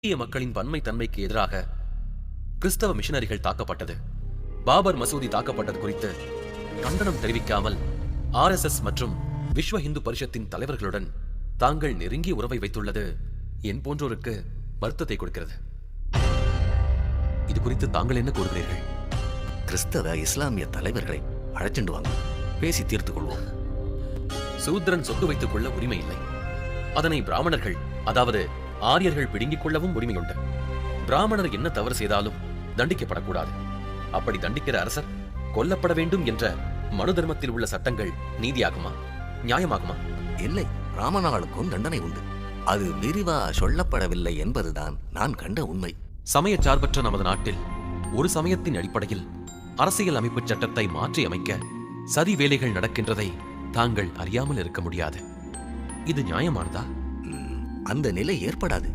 இந்திய மக்களின் பன்மை தன்மைக்கு எதிராக கிறிஸ்தவ மிஷனரிகள் தாக்கப்பட்டது. பாபர் மசூதி தாக்கப்பட்டது குறித்து கண்டனம் தெரிவிக்காமல் RSS மற்றும் விஸ்வ இந்து பரிஷத்தின் தலைவர்களுடன் தாங்கள் நெருங்கிய உறவை வைத்துள்ளது என் போன்றோருக்கு வருத்தத்தை கொடுக்கிறது. இது குறித்து தாங்கள் என்ன கூறுகிறீர்கள்? கிறிஸ்தவ இஸ்லாமிய தலைவர்களை அழைச்சிட்டு வாங்க, பேசி தீர்த்துக் கொள்வோம். சூத்ரன் சொத்து வைத்துக் கொள்ள உரிமை இல்லை. அதனை பிராமணர்கள், அதாவது ஆரியர்கள் பிடுங்கிக் கொள்ளவும் உரிமையுண்டு. பிராமணர் என்ன தவறு செய்தாலும் தண்டிக்கப்படக்கூடாது. அப்படி தண்டிக்கிற அரசர் கொல்லப்பட வேண்டும் என்ற மனு தர்மத்தில் உள்ள சட்டங்கள் நீதியாகுமா, நியாயமாகுமா? இல்லை, ராமனாளுக்கும் தண்டனை உண்டு. அது விரிவா சொல்லப்படவில்லை என்பதுதான் நான் கண்ட உண்மை. சமய சார்பற்ற நமது நாட்டில் ஒரு சமயத்தின் அடிப்படையில் அரசியல் அமைப்பு சட்டத்தை மாற்றி அமைக்க சதி வேலைகள் நடக்கின்றதை தாங்கள் அறியாமல் இருக்க முடியாது. இது நியாயமானதா? அந்த நிலை ஏற்படாது.